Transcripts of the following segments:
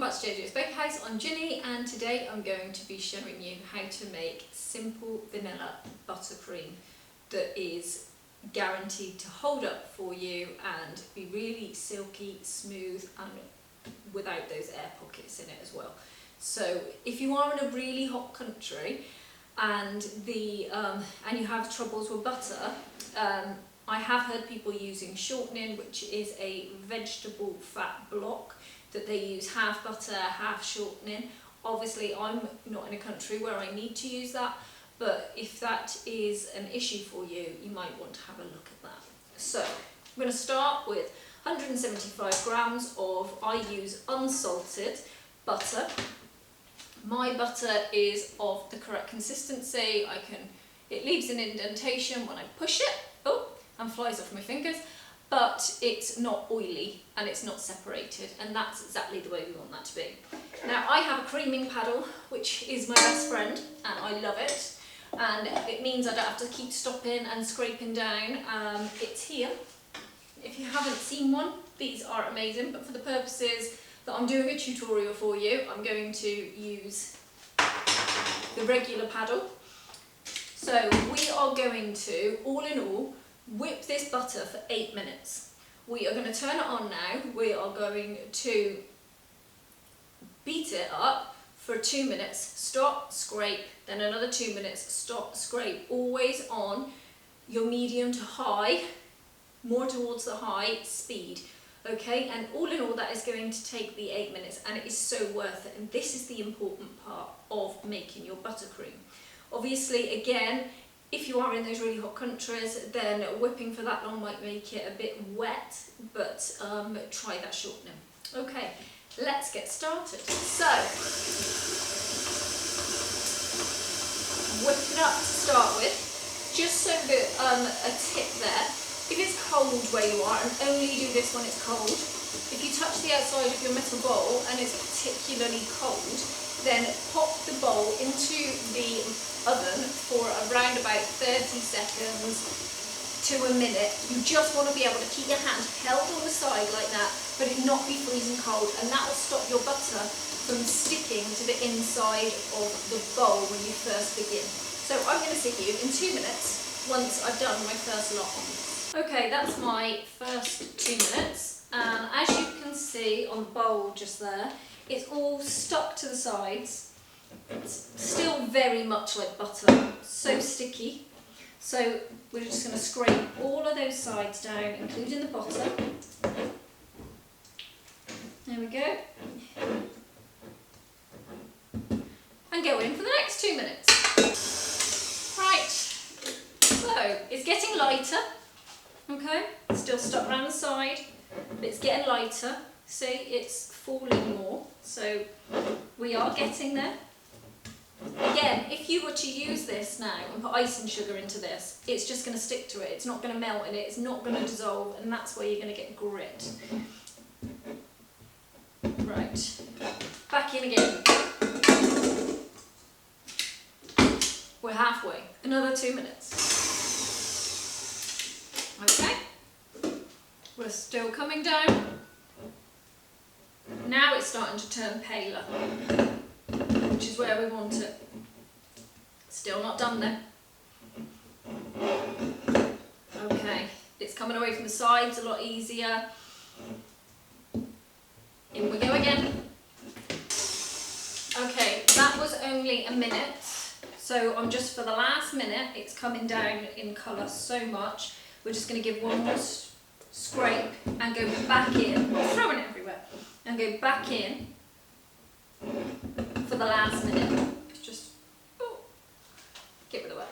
welcome back to JJ's Bakehouse. I'm Ginny and today I'm going to be showing you how to make simple vanilla buttercream that is guaranteed to hold up for you and be really silky, smooth and without those air pockets in it as well. So if you are in a really hot country and you have troubles with butter, I have heard people using shortening, which is a vegetable fat block that they use half butter, half shortening. Obviously I'm not in a country where I need to use that, but if that is an issue for you, you might want to have a look at that. So I'm going to start with 175 grams of, I use unsalted butter. My butter is of the correct consistency. It leaves an indentation when I push it, and flies off my fingers, but it's not oily and it's not separated, and that's exactly the way we want that to be. Now I have a creaming paddle, which is my best friend, and I love it, and it means I don't have to keep stopping and scraping down. It's here. If you haven't seen one, these are amazing, but for the purposes that I'm doing a tutorial for you, I'm going to use the regular paddle. So we are going to, all in all, whip this butter for 8 minutes. We are going to turn it on now. We are going to beat it up for 2 minutes, stop, scrape, then another 2 minutes, stop, scrape, always on your medium to high, more towards the high speed. Okay, and all in all that is going to take the 8 minutes, and it is so worth it, and this is the important part of making your buttercream. Obviously, again, if you are in those really hot countries, then whipping for that long might make it a bit wet, but try that shortening. Okay, let's get started. So, whip it up to start with, just so that a tip there, if it's cold where you are, and only do this when it's cold, if you touch the outside of your metal bowl and it's particularly cold, then pop the bowl into the oven for around about 30 seconds to a minute. You just want to be able to keep your hand held on the side like that, but it not be freezing cold, and that will stop your butter from sticking to the inside of the bowl when you first begin. So I'm going to see you in 2 minutes once I've done my first lot on this. Okay, that's my first 2 minutes, and as you can see on the bowl just there, it's all stuck to the sides. It's still very much like butter, so sticky. So we're just going to scrape all of those sides down, including the bottom. There we go. And go in for the next 2 minutes. Right, so it's getting lighter. Okay, still stuck around the side, but it's getting lighter. See, it's falling more, so we are getting there. Again, if you were to use this now and put icing sugar into this, it's just going to stick to it, it's not going to melt in it, it's not going to dissolve, and that's where you're going to get grit. Right, back in again. We're halfway, another 2 minutes. Okay, we're still coming down. Now it's starting to turn paler, which is where we want it. Still not done there. Okay, it's coming away from the sides a lot easier. In we go again. Okay, that was only a minute, so I'm just for the last minute, it's coming down in colour so much. We're just going to give one more scrape and go back in, throwing it everywhere, and go back in for the last minute. Just get rid of that.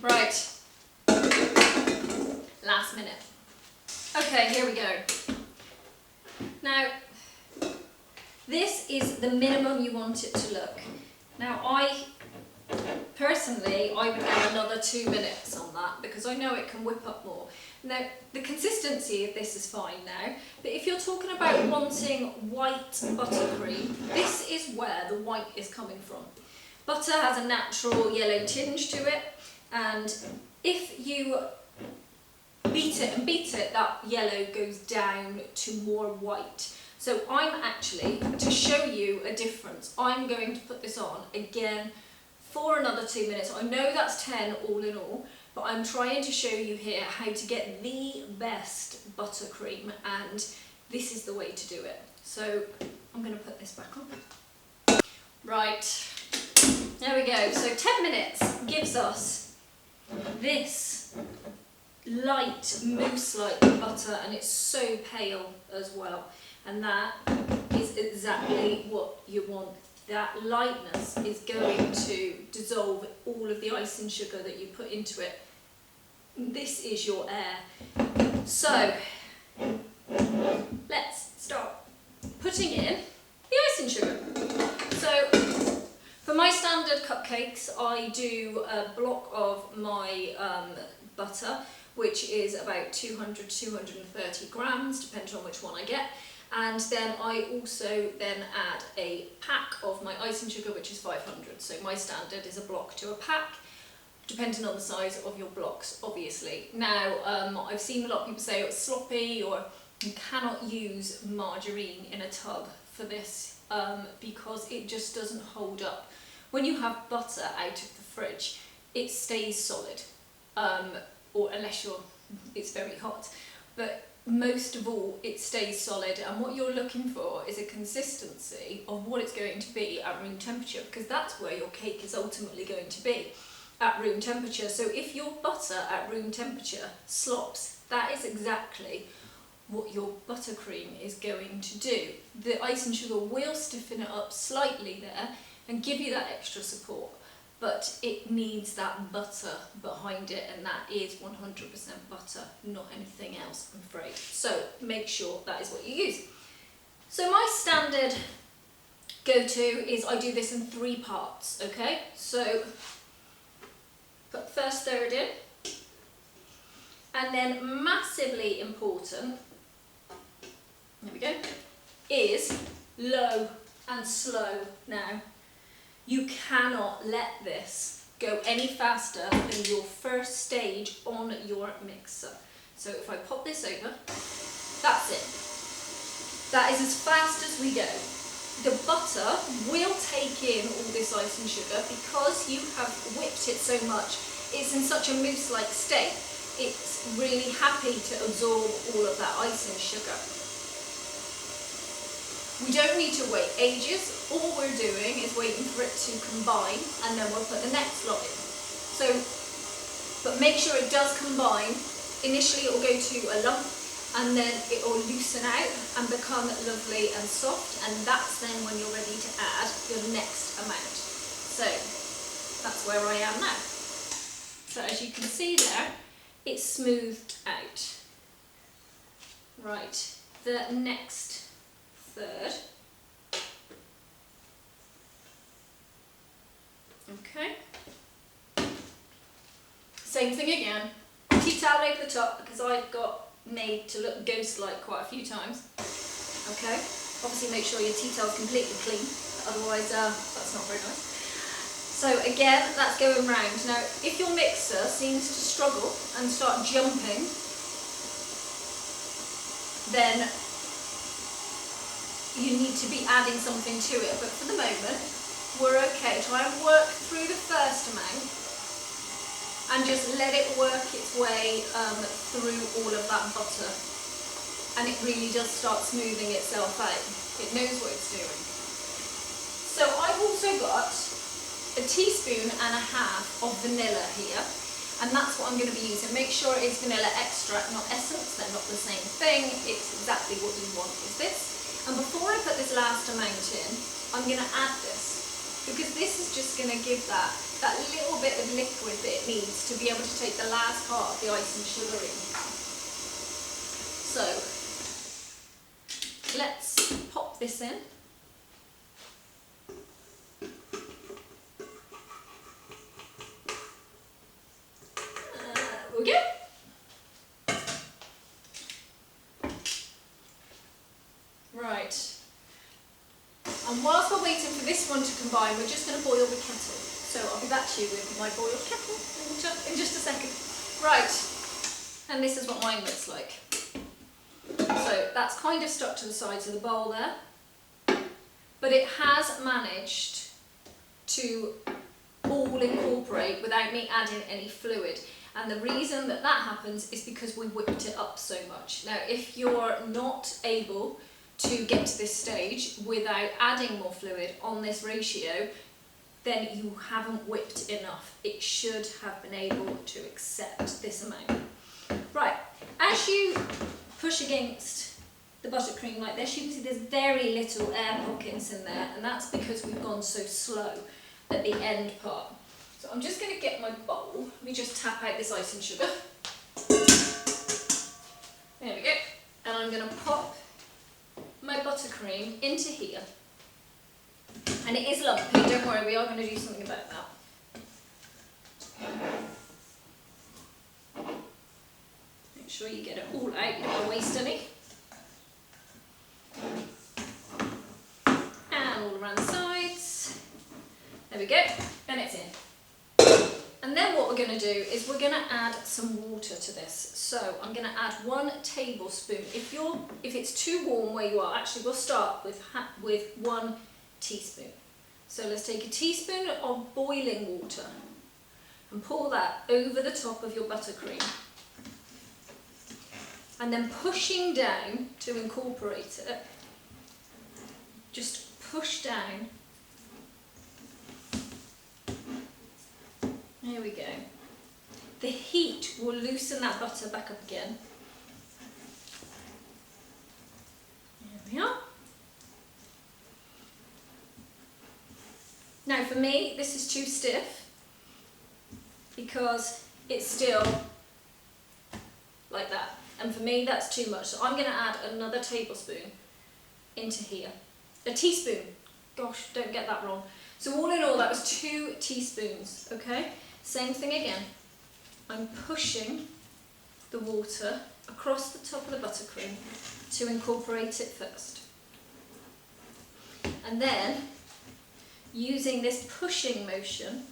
Right, last minute. Okay, here we go. Now, this is the minimum you want it to look. Now, personally, I would go another 2 minutes on that because I know it can whip up more. Now, the consistency of this is fine now, but if you're talking about wanting white buttercream, this is where the white is coming from. Butter has a natural yellow tinge to it, and if you beat it and beat it, that yellow goes down to more white. So I'm actually, to show you a difference, I'm going to put this on again for another 2 minutes. I know that's 10 all in all, but I'm trying to show you here how to get the best buttercream, and this is the way to do it. So I'm going to put this back on. Right, there we go. So 10 minutes gives us this light mousse-like butter, and it's so pale as well. And that is exactly what you want. That lightness is going to dissolve all of the icing sugar that you put into it. This is your air. So let's start putting in the icing sugar. So for my standard cupcakes, I do a block of my butter, which is about 200-230 grams, depending on which one I get. And then I also then add a pack of my icing sugar, which is 500. So my standard is a block to a pack, depending on the size of your blocks, obviously. Now, I've seen a lot of people say it's sloppy, or you cannot use margarine in a tub for this because it just doesn't hold up. When you have butter out of the fridge, it stays solid, or unless it's very hot. But most of all, it stays solid, and what you're looking for is a consistency of what it's going to be at room temperature, because that's where your cake is ultimately going to be, at room temperature. So if your butter at room temperature slops, that is exactly what your buttercream is going to do. The icing sugar will stiffen it up slightly there and give you that extra support, but it needs that butter behind it, and that is 100% butter, not anything else, I'm afraid. So make sure that is what you use. So my standard go-to is I do this in 3 parts, okay? So put first third in, and then massively important, there we go, is low and slow now. You cannot let this go any faster than your first stage on your mixer. So if I pop this over, that's it. That is as fast as we go. The butter will take in all this icing sugar because you have whipped it so much. It's in such a mousse-like state. It's really happy to absorb all of that icing sugar. We don't need to wait ages. All we're doing is waiting for it to combine, and then we'll put the next lot in. So, but make sure it does combine. Initially it will go to a lump, and then it will loosen out and become lovely and soft, and that's then when you're ready to add your next amount. So that's where I am now. So as you can see there, it's smoothed out. Right, the next third. Okay. Same thing again. Tea towel over the top because I've got made to look ghost-like quite a few times. Okay. Obviously make sure your tea towel's completely clean, otherwise that's not very nice. So again, that's going round. Now, if your mixer seems to struggle and start jumping, then you need to be adding something to it, but for the moment we're okay. Try and work through the first amount and just let it work its way through all of that butter, and it really does start smoothing itself out. It knows what it's doing. So I've also got a teaspoon and a half of vanilla here, and that's what I'm going to be using. Make sure it's vanilla extract, not essence. They're not the same thing. It's exactly what you want is this. And before I put this last amount in, I'm going to add this, because this is just going to give that little bit of liquid that it needs to be able to take the last part of the icing sugar in. So let's pop this in. There we go. Right, and whilst we're waiting for this one to combine, we're just going to boil the kettle. So I'll be back to you with my boiled kettle in just a second. Right, and this is what mine looks like. So that's kind of stuck to the sides of the bowl there, but it has managed to all incorporate without me adding any fluid. And the reason that that happens is because we whipped it up so much. Now, if you're not able to get to this stage without adding more fluid on this ratio, then you haven't whipped enough. It should have been able to accept this amount. Right, as you push against the buttercream like this, you can see there's very little air pockets in there, and that's because we've gone so slow at the end part. So I'm just going to get my bowl. Let me just tap out this icing sugar. There we go. And I'm going to pop my buttercream into here. And it is lumpy, don't worry, we are going to do something about that. Make sure you get it all out, you don't want to waste any. And all around the sides. There we go, and it's in. And then what we're going to do is we're going to add some water to this. So I'm going to add 1 tablespoon. If it's too warm where you are, actually we'll start with 1 teaspoon. So let's take a teaspoon of boiling water and pour that over the top of your buttercream. And then pushing down to incorporate it, just push down. There we go. The heat will loosen that butter back up again. There we are. Now for me, this is too stiff because it's still like that. And for me, that's too much. So I'm going to add another tablespoon into here. A teaspoon. Gosh, don't get that wrong. So all in all, that was 2 teaspoons, okay? Same thing again. I'm pushing the water across the top of the buttercream to incorporate it first. And then, using this pushing motion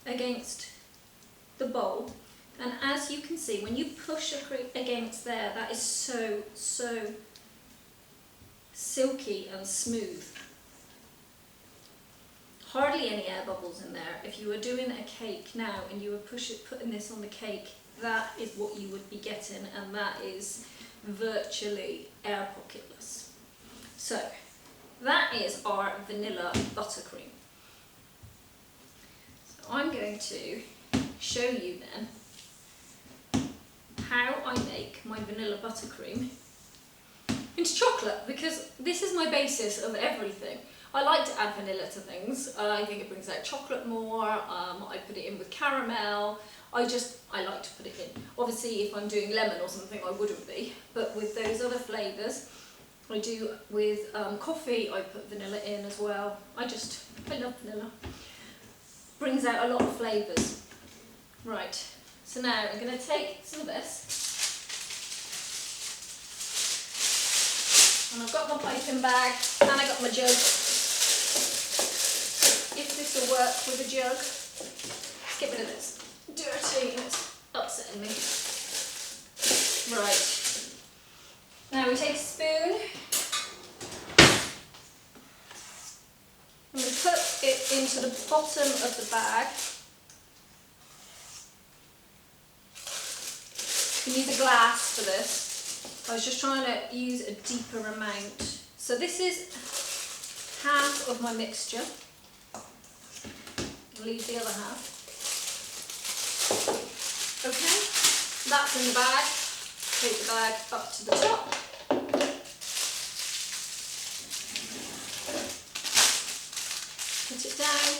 against the bowl, and as you can see, when you push against there, that is so silky and smooth. Hardly any air bubbles in there. If you were doing a cake now and you were putting this on the cake, that is what you would be getting, and that is virtually air pocketless. So that is our vanilla buttercream. So I'm going to show you then how I make my vanilla buttercream into chocolate, because this is my basis of everything. I like to add vanilla to things. I think it brings out chocolate more. I put it in with caramel. I like to put it in. Obviously, if I'm doing lemon or something, I wouldn't be. But with those other flavours, I do with coffee, I put vanilla in as well. I love vanilla. Brings out a lot of flavours. Right, so now I'm going to take some of this. And I've got my piping bag and I got my jug. If this will work with a jug, let's get rid of this dirty and it's upsetting me. Right, now we take a spoon and we put it into the bottom of the bag. You can use a glass for this. I was just trying to use a deeper amount. So this is half of my mixture. I'll leave the other half. Okay, that's in the bag. Take the bag up to the top. Put it down.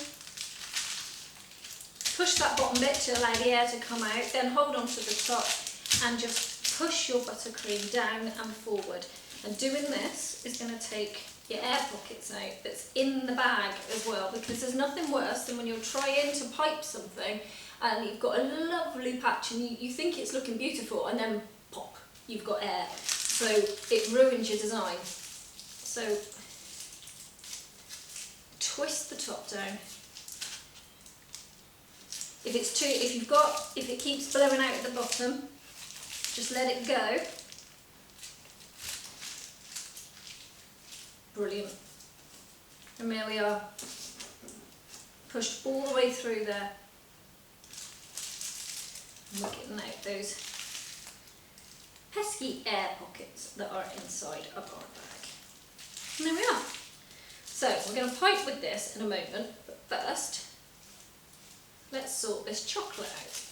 Push that bottom bit to allow the air to come out. Then hold on to the top and just push your buttercream down and forward. And doing this is going to take your air pockets out that's in the bag as well, because there's nothing worse than when you're trying to pipe something and you've got a lovely patch and you think it's looking beautiful and then pop, you've got air. So it ruins your design. So twist the top down. If it keeps blowing out at the bottom, Just let it go. Brilliant. And there we are. Pushed all the way through there. And we're getting out those pesky air pockets that are inside of our bag. And there we are. So we're going to pipe with this in a moment, but first, let's sort this chocolate out.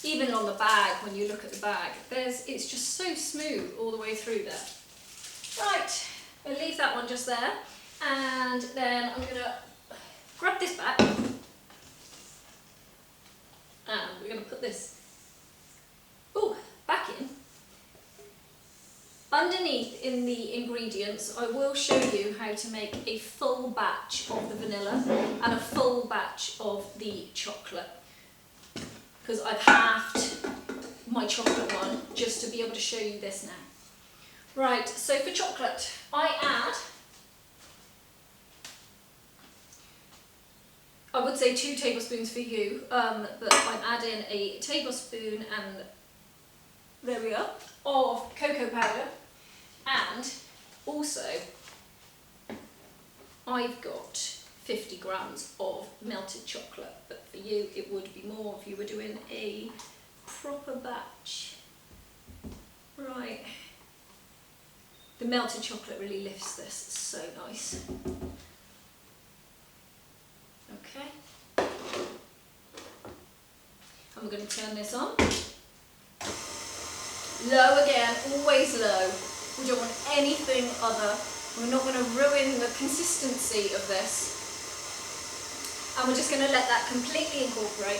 Even on the bag, when you look at the bag, it's just so smooth all the way through there. Right, we'll leave that one just there, and then I'm going to grab this back, and we're going to put this back in. Underneath in the ingredients, I will show you how to make a full batch of the vanilla and a full batch of the chocolate, because I've halved my chocolate one just to be able to show you this now. Right, so for chocolate, I would say 2 tablespoons for you, but I'm adding a tablespoon, and there we are, of cocoa powder, and also I've got 50 grams of melted chocolate, but for you it would be more if you were doing a proper batch. Right, the melted chocolate really lifts this, it's so nice. Okay, and we're going to turn this on. Low again, always low. We don't want anything other. We're not going to ruin the consistency of this. And we're just going to let that completely incorporate.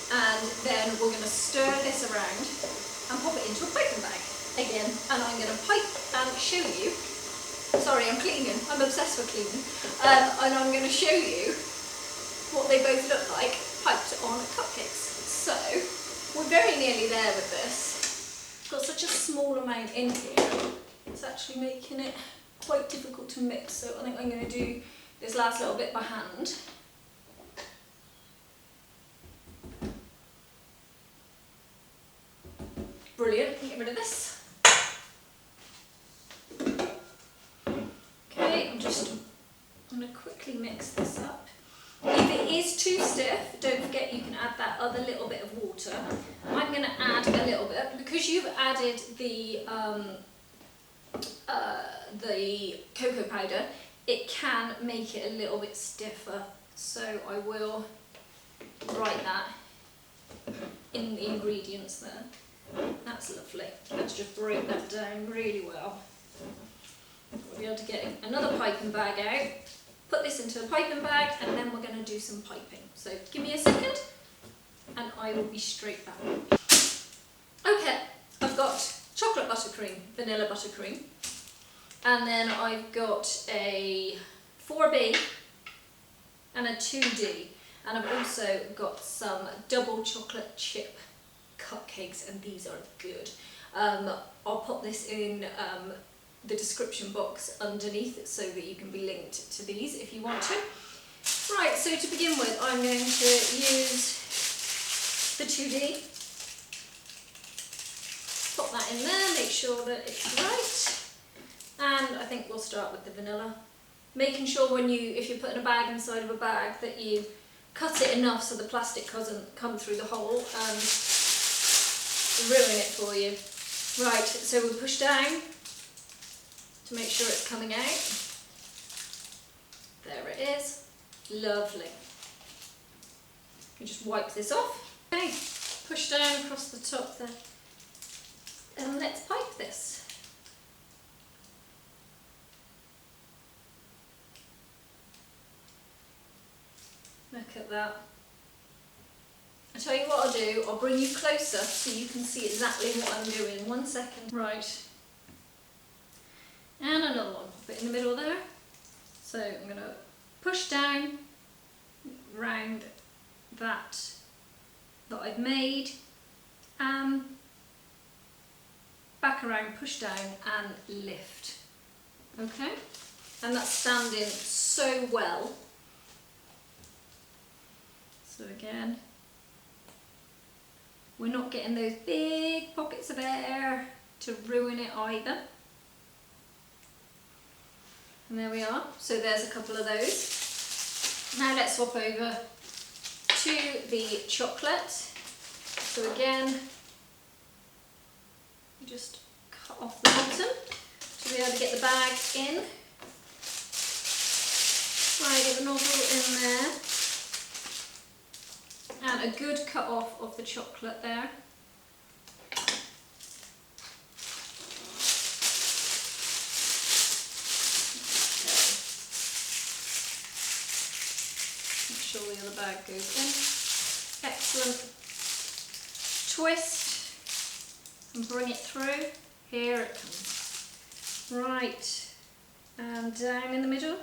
And then we're going to stir this around and pop it into a piping bag again. And I'm going to pipe and show you. Sorry, I'm cleaning. I'm obsessed with cleaning. And I'm going to show you what they both look like piped on cupcakes. So, we're very nearly there with this. Got such a small amount in here, it's actually making it quite difficult to mix, so I think I'm going to do this last little bit by hand. Brilliant, get rid of this. Okay, I'm going to quickly mix this up. If it is too stiff, don't forget you can add that other little bit of water. I'm going to add a little bit, because you've added the cocoa powder, it can make it a little bit stiffer. So I will write that in the ingredients there. That's lovely. Let's just break that down really well. We'll be able to get another piping bag out. Put this into a piping bag, and then we're going to do some piping. So give me a second and I will be straight back. Okay, I've got chocolate buttercream, vanilla buttercream, and then I've got a 4B and a 2D, and I've also got some double chocolate chip cupcakes, and these are good. I'll pop this in the description box underneath so that you can be linked to these if you want to. Right, so to begin with, I'm going to use the 2D. Pop that in there, make sure that it's right. And I think we'll start with the vanilla. Making sure if you're putting a bag inside of a bag, that you cut it enough so the plastic doesn't come through the hole and ruin it for you. Right, so we'll push down to make sure it's coming out. There it is. Lovely. You just wipe this off. Okay, push down across the top there. And let's pipe this. Look at that. I'll tell you what I'll do, I'll bring you closer so you can see exactly what I'm doing. 1 second. Right. And another one, pop it in the middle there. So I'm going to push down round that I've made, back around, push down and lift. Okay? And that's standing so well. So again, We're not getting those big pockets of air to ruin it either. And there we are. So there's a couple of those. Now let's swap over to the chocolate. So again, you just cut off the bottom to be able to get the bag in. Right, get the nozzle in there. And a good cut off of the chocolate there. Make sure the other bag goes in. Excellent. Twist and bring it through. Here it comes. Right, and down in the middle.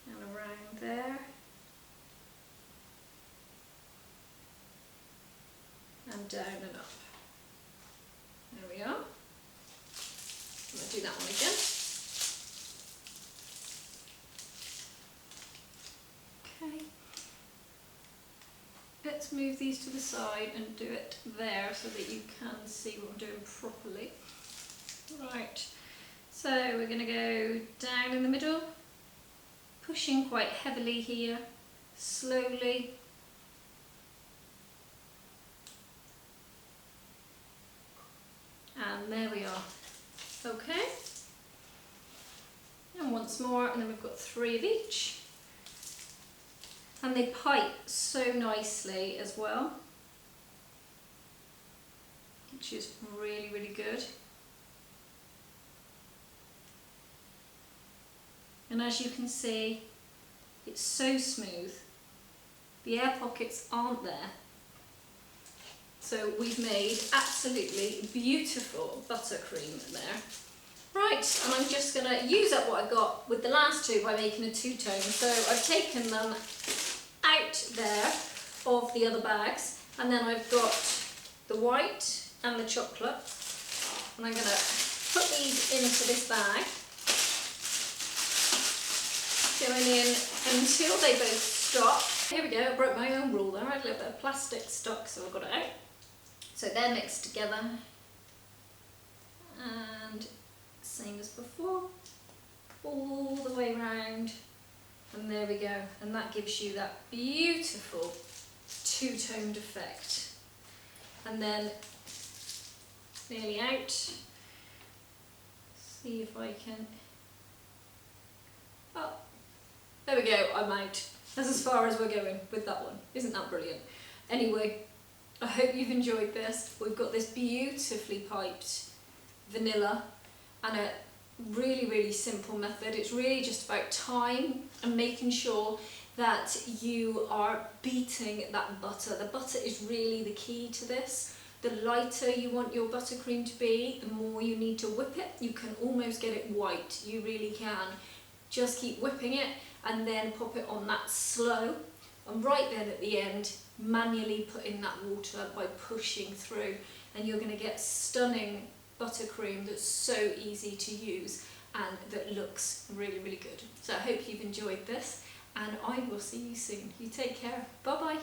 And around there. And down and up. There we are. I'm going to do that one again. Okay. Let's move these to the side and do it there so that you can see what I'm doing properly. Right, so we're going to go down in the middle, pushing quite heavily here, slowly. And there we are. Okay. And once more, and then we've got 3 of each. And they pipe so nicely as well, which is really, really good. And as you can see, it's so smooth. The air pockets aren't there. So we've made absolutely beautiful buttercream there. Right, and I'm just going to use up what I got with the last 2 by making a 2-tone. So I've taken them out there of the other bags, and then I've got the white and the chocolate, and I'm going to put these into this bag, going in until they both stop. Here we go, I broke my own rule there. I had a little bit of plastic stuck, so I got it out. So they're mixed together, and same as before, all the way round. And there we go, and that gives you that beautiful 2-toned effect. And then nearly out. See if I can. Oh, there we go, I'm out. That's as far as we're going with that one. Isn't that brilliant? Anyway, I hope you've enjoyed this. We've got this beautifully piped vanilla and a really, really simple method. It's really just about time and making sure that you are beating that butter. The butter is really the key to this. The lighter you want your buttercream to be, the more you need to whip it. You can almost get it white, you really can. Just keep whipping it and then pop it on that slow. And right then at the end, manually put in that water by pushing through, and you're going to get stunning buttercream that's so easy to use and that looks really, really good. So I hope you've enjoyed this, and I will see you soon. You take care. Bye bye.